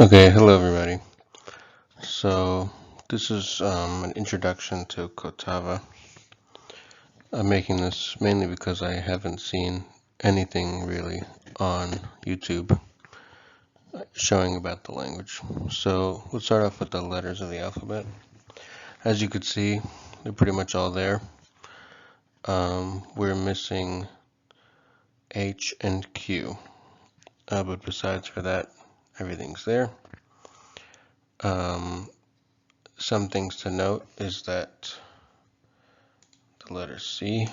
Okay, hello everybody. So this is an introduction to Kotava. I'm making this mainly because I haven't seen anything really on YouTube showing about the language. So let's start off with the letters of the alphabet. As you could see, they're pretty much all there. We're missing H and Q, but besides for that, everything's there. Some things to note is that the letter C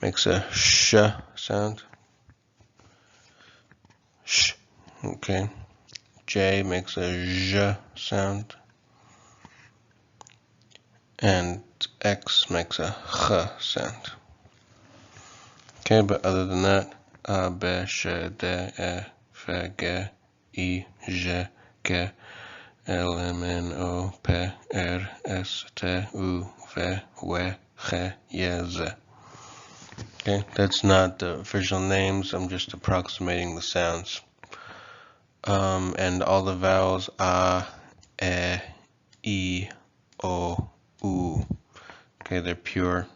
makes a sh sound. Sh. Okay. J makes a j sound. And X makes a ch sound. Okay, but other than that, A, B, Sh, D, E, F, G, I, J, K, L, M, N, O, P, R, S, T, U, V, W, X, Y, Z. Okay, that's not the official names, I'm just approximating the sounds. And all the vowels A, E, I, O, U. Okay, they're pure.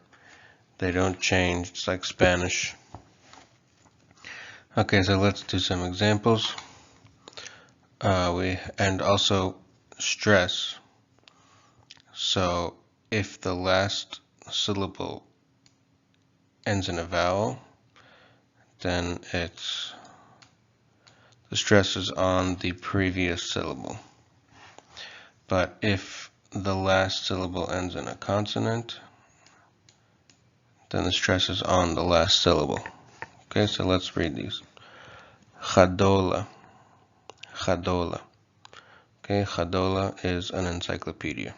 They don't change. It's like Spanish. Okay, so let's do some examples. And also stress. So if the last syllable ends in a vowel, then the stress is on the previous syllable. But if the last syllable ends in a consonant, then the stress is on the last syllable. Okay, so let's read these. Chadola. Chadola. Okay, Chadola is an encyclopedia.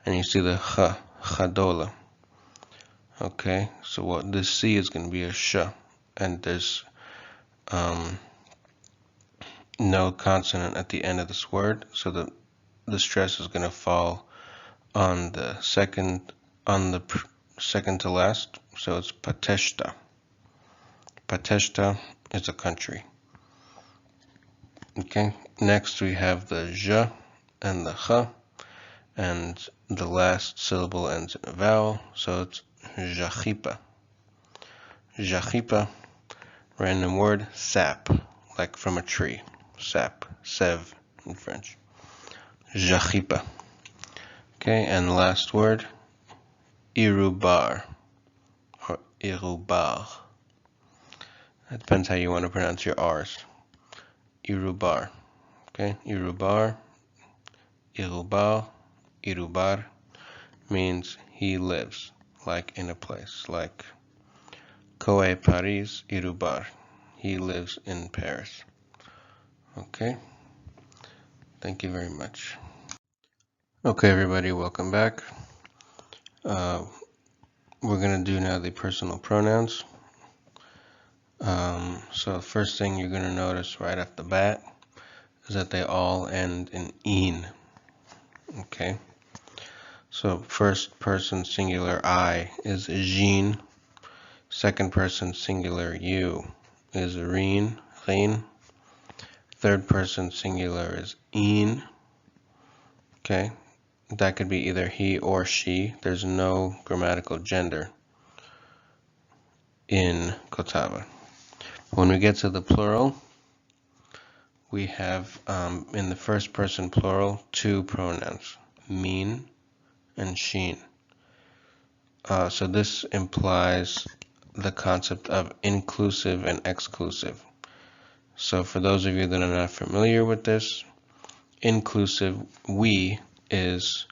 And you see the ch, Chadola. Okay, so what this C is going to be a sh, and there's no consonant at the end of this word, so the stress is going to fall on the second to last, so it's Pateshta. Pateshta is a country. Okay, next we have the j and the ch, and the last syllable ends in a vowel, so it's jachipa. Jachipa, random word, sap, like from a tree. Sap, sève in French. Jachipa. Okay, and the last word, irubar, or irubar. It depends how you want to pronounce your R's. Irubar. Okay, irubar, irubar, irubar means he lives, like in a place, like Coe Paris, irubar. He lives in Paris. Okay, thank you very much. Okay, everybody, welcome back. We're going to do now the personal pronouns. So first thing you're going to notice right off the bat is that they all end in "een." Okay. So first person singular I is Jean. Second person singular you is Reen. Third person singular is een. Okay. That could be either he or she. There's no grammatical gender in Kotava. When we get to the plural, we have in the first person plural two pronouns, mean and sheen. So this implies the concept of inclusive and exclusive. So for those of you that are not familiar with this, inclusive, we, is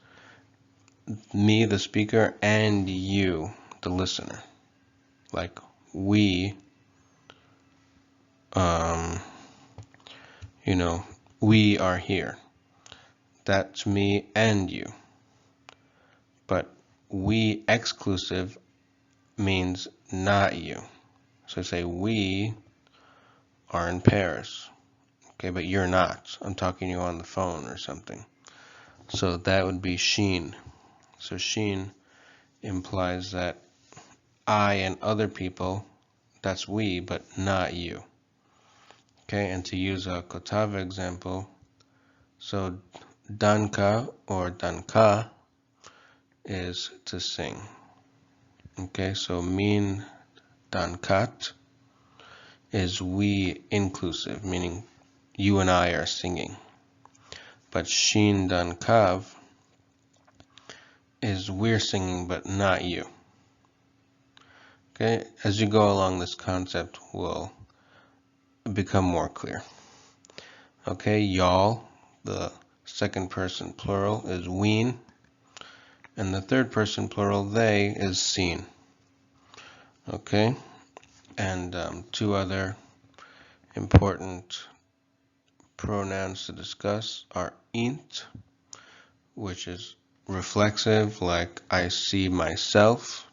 me, the speaker, and you, the listener. Like we, we are here. That's me and you. But we exclusive means not you. So say we are in Paris. Okay, but you're not. I'm talking to you on the phone or something. So that would be sheen. So sheen implies that I and other people, that's we, but not you. Okay, and to use a Kotava example, so danka or danka is to sing. Okay, so min dankat is we inclusive, meaning you and I are singing. But shin dankav is we're singing but not you. Okay, as you go along, this concept will become more clear. Okay, y'all, the second person plural is ween, and the third person plural, they, is seen. Okay, and two other important pronouns to discuss are int, which is reflexive, like I see myself,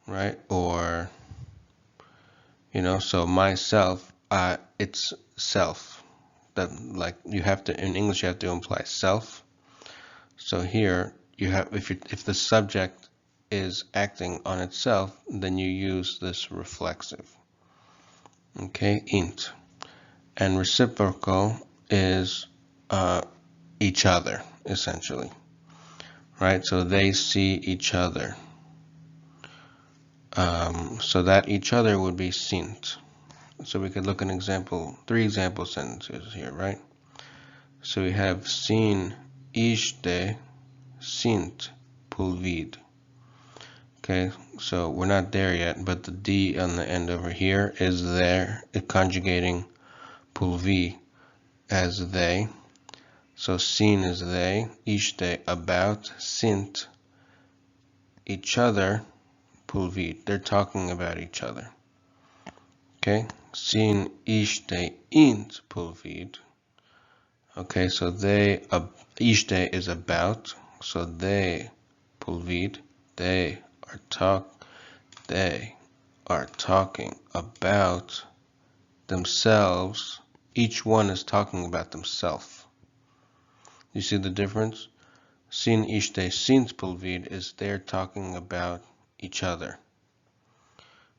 right? Or, so myself, it's self. That, like, you have to, in English, you have to imply self. So here, you have, if the subject is acting on itself, then you use this reflexive. Okay, int. And reciprocal is each other, essentially. Right, so they see each other. So that each other would be sint. So we could look at three example sentences here, right? So we have seen ishte sint pulvid. Okay, so we're not there yet, but the D on the end over here is there, conjugating pulvi as they. So seen is they, ishte about, sint each other, pulvid. They're talking about each other. Okay, seen ishte int pulvid. Okay, so they, ishte is about, so they, pulvid, they are talking about themselves. Each one is talking about themselves. You see the difference? Sin ishte sint pulvid is they're talking about each other.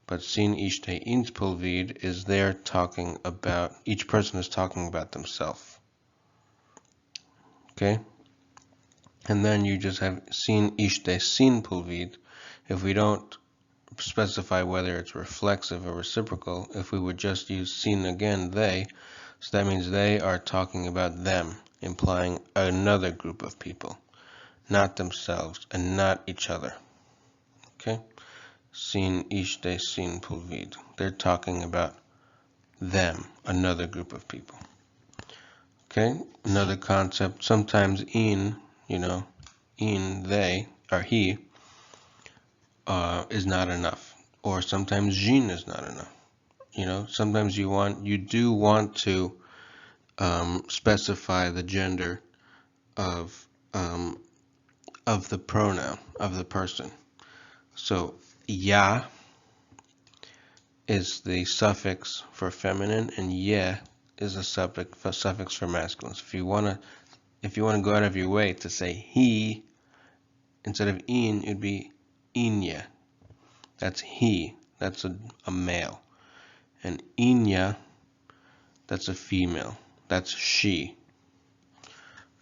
But sin ishte int pulvid is they're talking about, each person is talking about themselves. Okay? And then you just have sin ishte sin pulvid. If we don't specify whether it's reflexive or reciprocal, if we would just use sin again, they, so that means they are talking about them, implying another group of people, not themselves and not each other. Okay? Sin ishte sin pulvid. They're talking about them, another group of people. Okay? Another concept, sometimes in, they, or he, is not enough. Or sometimes jin is not enough. Sometimes you do want to specify the gender of the pronoun of the person. So ya is the suffix for feminine, and ye is a suffix for masculine. So if you want to go out of your way to say he instead of in, it'd be inya. That's he. That's a male. And inya, that's a female. That's she.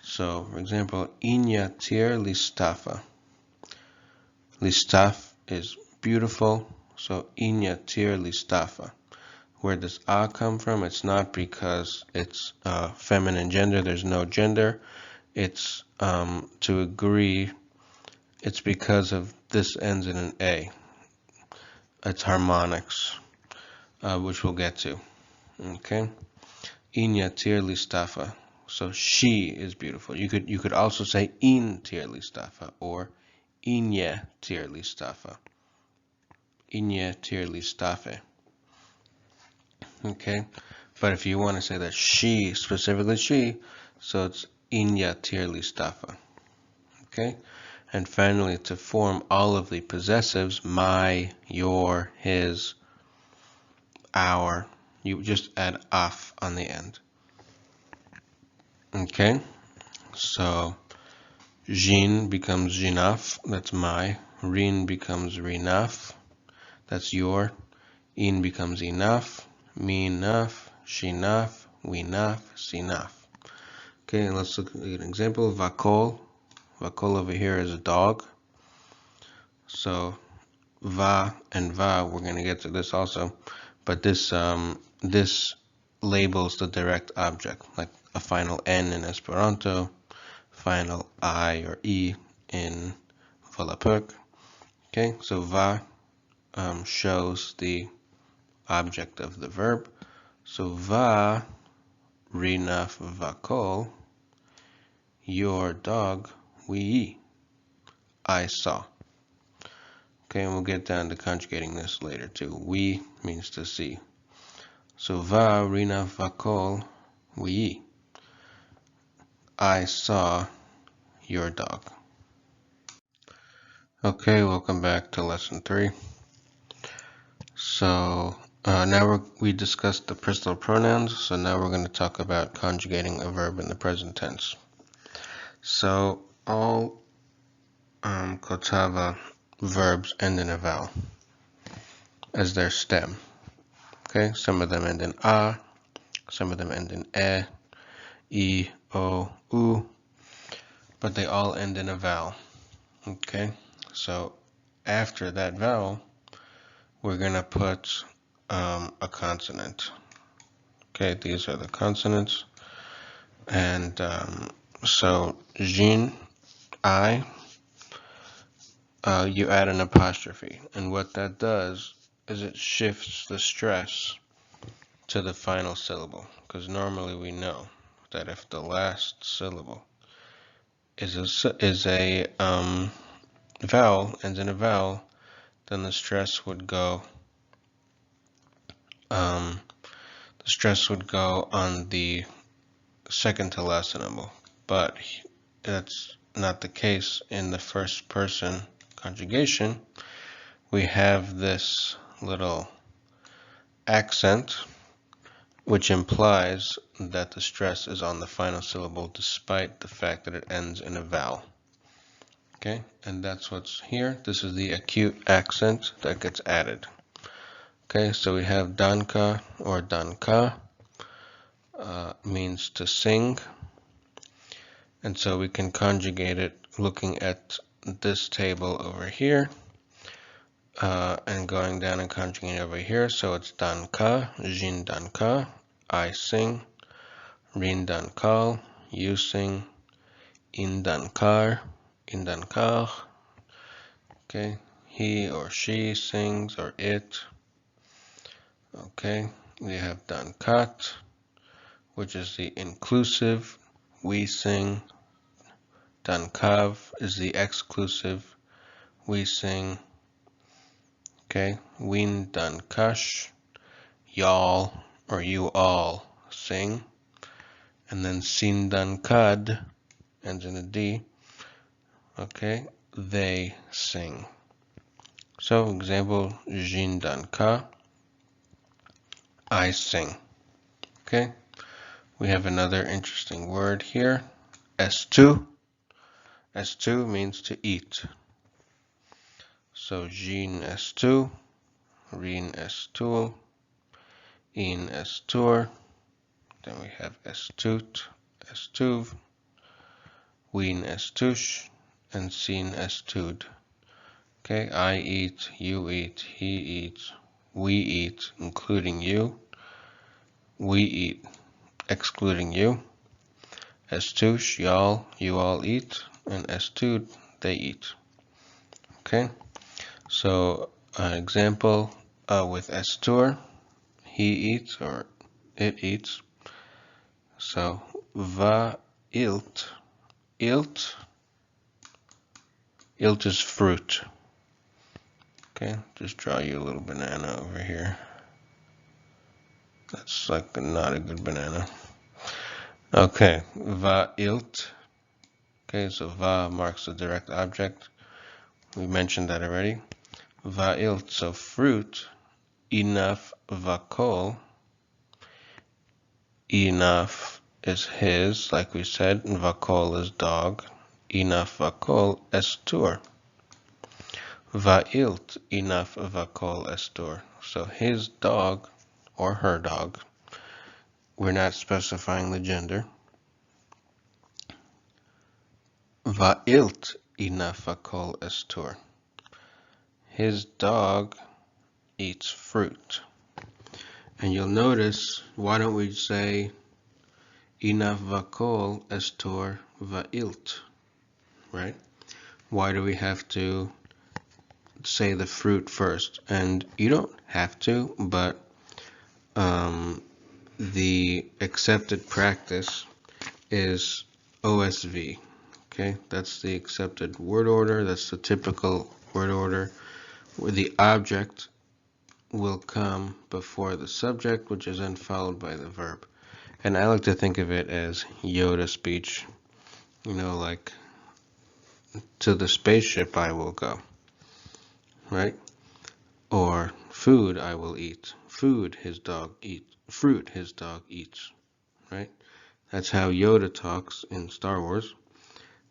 So, for example, inya tir listafa. Listaf is beautiful, so inya tir listafa. Where does a come from? It's not because it's feminine gender. There's no gender. It's to agree. It's because of this ends in an A. It's harmonics, which we'll get to. Okay. Inya tir listafa. So she is beautiful. You could also say in tir listafa or inya tir listafa. Inya tir listafe. Okay, but if you want to say that she, specifically she, so it's inya tir listafa. Okay, and finally, to form all of the possessives, my, your, his, our, you just add af on the end. Okay, so jin becomes jinaf, that's my. Rin becomes rinaf, that's your. In becomes enough. me naf, she naf, we naf, si naf. Okay, and let's look at an example. Vakol. Vakol over here is a dog. So va and va, we're gonna get to this also, but this labels the direct object, like a final N in Esperanto, final I or E in Volapük. Okay, so va shows the object of the verb. So va rinaf vakol, your dog we I saw. Okay, and we'll get down to conjugating this later too. We means to see. So va rinaf vakol we I saw your dog. Okay, welcome back to lesson 3. So now we discussed the personal pronouns, so now we're going to talk about conjugating a verb in the present tense. So all Kotava verbs end in a vowel as their stem. Okay, some of them end in a, some of them end in e, o, u, but they all end in a vowel. Okay, so after that vowel, we're going to put a consonant. Okay, these are the consonants. And so, Jin, I, you add an apostrophe. And what that does is it shifts the stress to the final syllable. Because normally we know that if the last syllable is a vowel, ends in a vowel, then the stress would go on the second to last syllable, but that's not the case in the first person conjugation. We have this little accent which implies that the stress is on the final syllable despite the fact that it ends in a vowel. Okay, and that's what's here. This is the acute accent that gets added. Okay, so we have danka or danka, means to sing. And so we can conjugate it looking at this table over here and going down and conjugating over here. So it's danka, jin danka, I sing, rin dankal, you sing, in dankar, okay, he or she sings or it. Okay, we have dankat, which is the inclusive, we sing. Dankav is the exclusive, we sing. Okay, win dankash, y'all or you all sing. And then sin dankad ends in a D. Okay, they sing. So example, jin danka, I sing. Okay, we have another interesting word here, S2. S2 means to eat. So jin S2, rin S2, in S2, then we have S2, S2, win S2, and sin S2. Okay, I eat, you eat, he eats, we eat, including you, we eat, excluding you, S2, y'all, you all eat, and S2, they eat. Okay, so an example with S2, he eats or it eats. So va ilt, ilt is fruit. Okay, just draw you a little banana over here. That's like not a good banana. Okay, va ilt. Okay, so va marks the direct object. We mentioned that already. Va ilt, so fruit. Enough vakol. Enough is his, like we said, and vakol is dog. Enough vakol estur. Va ilt enough vakol estur. So his dog or her dog. We're not specifying the gender. Va'ilt inafakol estur. His dog eats fruit. And you'll notice, why don't we say inafakol estur va'ilt, right? Why do we have to say the fruit first? And you don't have to, but the accepted practice is OSV. Okay, that's the accepted word order. That's the typical word order where the object will come before the subject, which is then followed by the verb. And I like to think of it as Yoda speech. You know, like, to the spaceship I will go, right? Or food I will eat. Food his dog eats. Fruit his dog eats, right? That's how Yoda talks in Star Wars.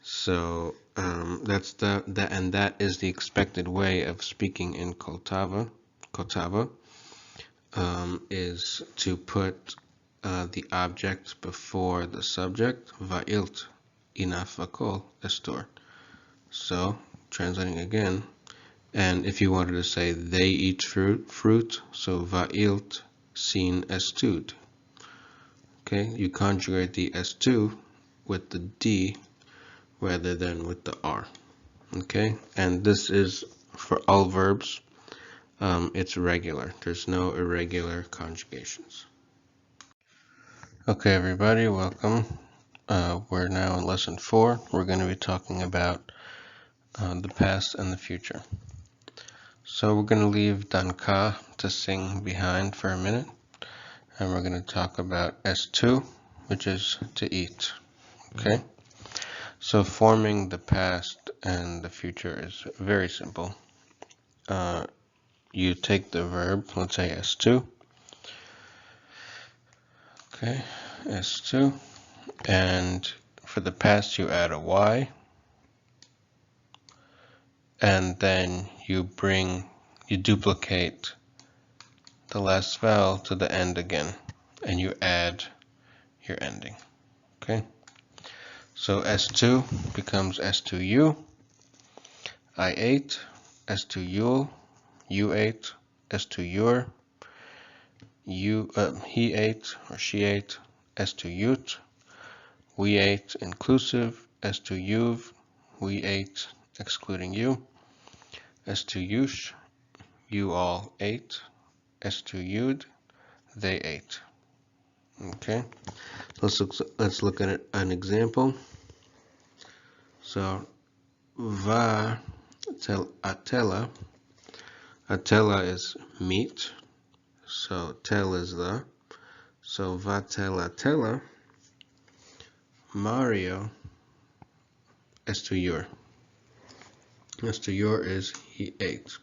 So that's that is the expected way of speaking in Kotava. Kotava is to put the object before the subject. Va'ilt inafakol estor. So translating again, and if you wanted to say they eat fruit, so va'ilt sin estud. Okay, you conjugate the S2 with the D rather than with the R. Okay, and this is for all verbs. It's regular. There's no irregular conjugations. Okay, everybody, welcome. We're now in lesson 4. We're going to be talking about the past and the future. So we're going to leave Danka to sing behind for a minute, and we're going to talk about S2, which is to eat. Okay? So forming the past and the future is very simple. You take the verb, let's say S2. Okay, S2. And for the past, you add a Y. And then you duplicate the last vowel to the end again. And you add your ending. Okay? So S2 becomes S2U. I ate. S2Yul. You ate. S2Your. He ate or she ate. S2Yut. We ate inclusive. S2Yuv. We ate excluding you. S2Yush. You all ate. S2Yud. They ate. Okay. Let's look at an example. So va atela. Atela is meat. So tel is the. So va tela. Mario. S2your. S2your is he ate.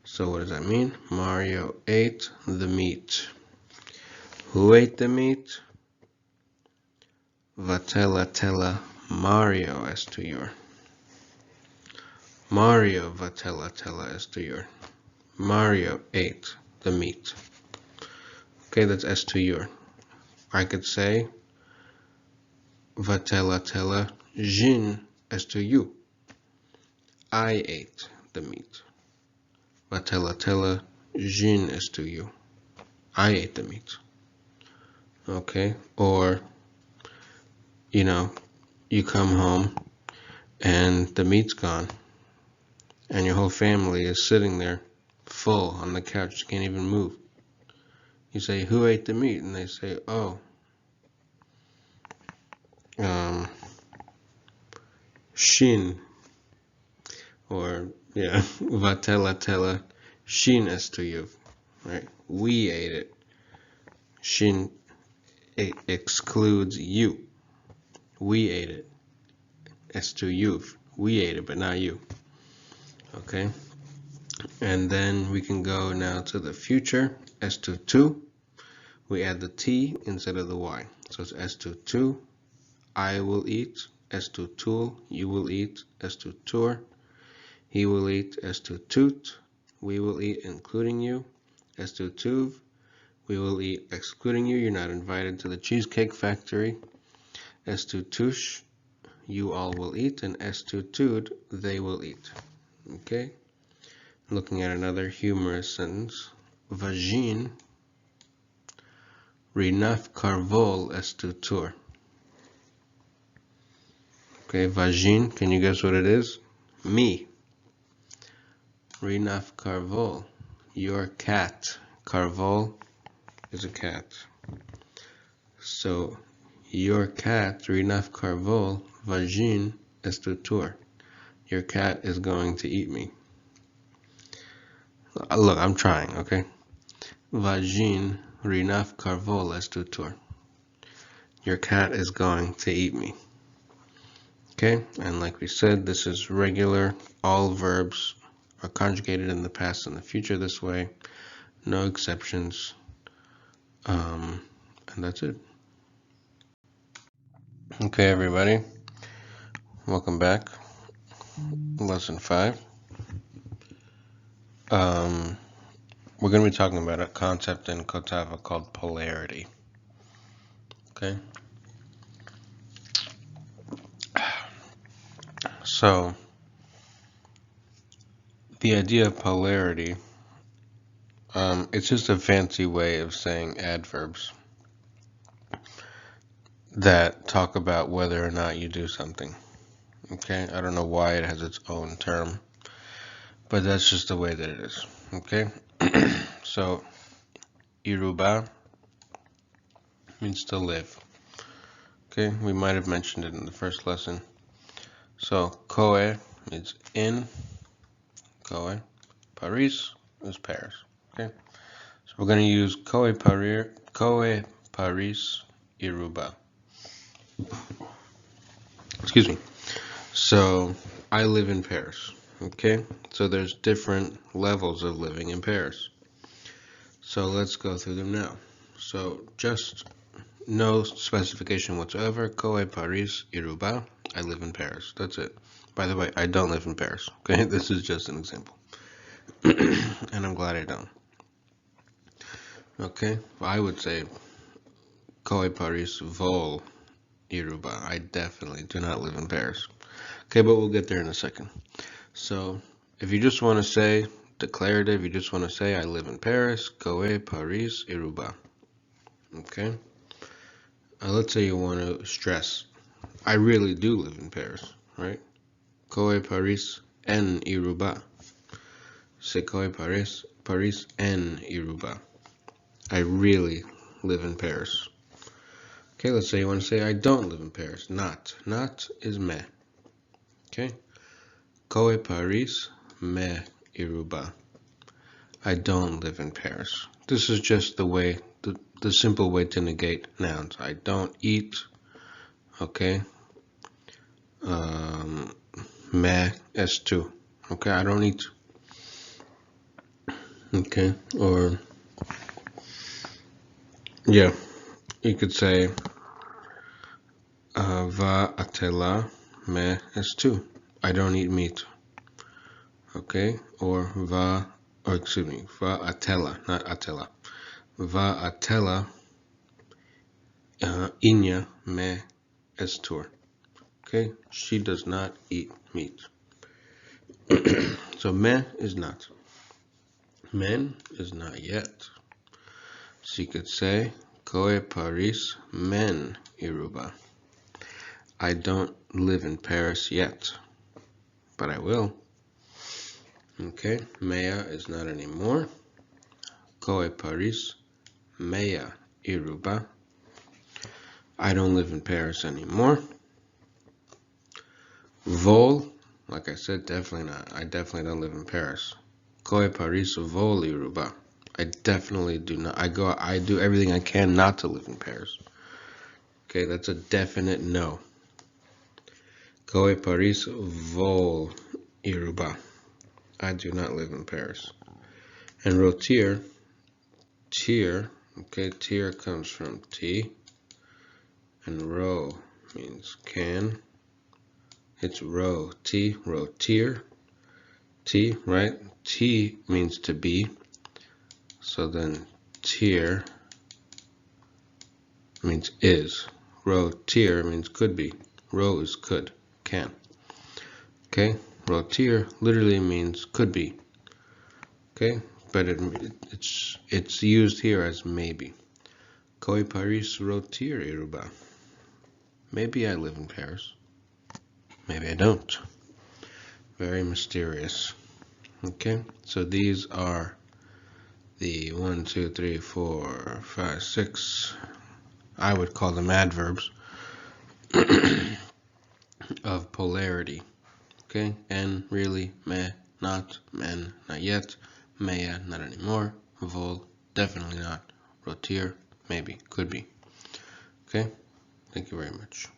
So what does that mean? Mario ate the meat. Who ate the meat? Vatela Mario S2your. Mario vatela S2your. Mario ate the meat. Okay, that's S2your. I could say vatela jin S2you. I ate the meat. Vatela jin S2you. I ate the meat. Okay, or you come home and the meat's gone and your whole family is sitting there full on the couch, you can't even move. You say, who ate the meat? And they say, oh, Shin, or vatela Shin S2you, right? We ate it. Shin excludes you. We ate it. S2you. We ate it, but not you. Okay. And then we can go now to the future. S22. We add the T instead of the Y. So it's S22. I will eat. S22. You will eat. S22. He will eat. S22. We will eat, including you. S22. we will eat. Excluding you, you're not invited to the Cheesecake Factory. Es tu tush, you all will eat, and es tu tud, they will eat. Okay? Looking at another humorous sentence. Vagin rinaf carvol es tu tur. Okay, vagin, can you guess what it is? Me. Rinaf carvol, your cat. Carvol is a cat. So, your cat, Rinaf carvol, vagin es tu tur. Your cat is going to eat me. Look, I'm trying, okay? Vagin rinaf carvol es tu tur. Your cat is going to eat me. Okay, and like we said, this is regular. All verbs are conjugated in the past and the future this way. No exceptions. And that's it. Okay, everybody. Welcome back. Lesson 5. We're going to be talking about a concept in Kotava called polarity. Okay? So, the idea of polarity, it's just a fancy way of saying adverbs that talk about whether or not you do something. Okay? I don't know why it has its own term, but that's just the way that it is. Okay? So, iruba means to live. Okay? We might have mentioned it in the first lesson. So, koe is in. Koe. Paris is Paris. Okay? So we're going to use koe Paris iruba. Excuse me. So I live in Paris. Okay? So there's different levels of living in Paris. So let's go through them now. So just no specification whatsoever. Koe Paris iruba. I live in Paris. That's it. By the way, I don't live in Paris. Okay? This is just an example. And I'm glad I don't. Okay? I would say Koe Paris vol iruba. I definitely do not live in Paris. Okay, but we'll get there in a second. So, if you just want to say declarative, you just want to say I live in Paris, Koe Paris iruba. Okay? Let's say you want to stress, I really do live in Paris, right? Koe Paris en iruba. Say Koe Paris en iruba. I really live in Paris. Okay, let's say you want to say I don't live in Paris. Not. Not is me. Okay? Koe Paris me iruba. I don't live in Paris. This is just the way, the simple way to negate nouns. I don't eat. Okay? Me es tu. Okay, I don't eat. Okay? Or, yeah. You could say va atela me es tu. I don't eat meat. Okay? Or va atela, not atela. Va atela inya me estur. Okay? She does not eat meat. So me is not. Men is not yet. So you could say Koe Paris men iruba. I don't live in Paris yet, but I will. Okay, mea is not anymore. Koe Paris mea iruba. I don't live in Paris anymore. Vol, like I said, definitely not. I definitely don't live in Paris. Koe Paris vol iruba. I definitely do not. I do everything I can not to live in Paris. Okay, that's a definite no. Koe Paris vol iruba. I do not live in Paris. And rotir, tier, okay, tier comes from T, and ro means can. It's ro, T, rotir, T, right? T means to be, so then tier means is. Rotier means could be. Ro is could, can. Okay, rotier literally means could be. Okay, but it's used here as maybe. Koi Paris rotier Iruba. Maybe I live in Paris. Maybe I don't. Very mysterious. Okay, so these are the 1, 2, 3, 4, 5, 6, I would call them adverbs of polarity. Okay, and really, meh, not, men, not yet, mea, not anymore, vol, definitely not, rotier, maybe, could be. Okay, thank you very much.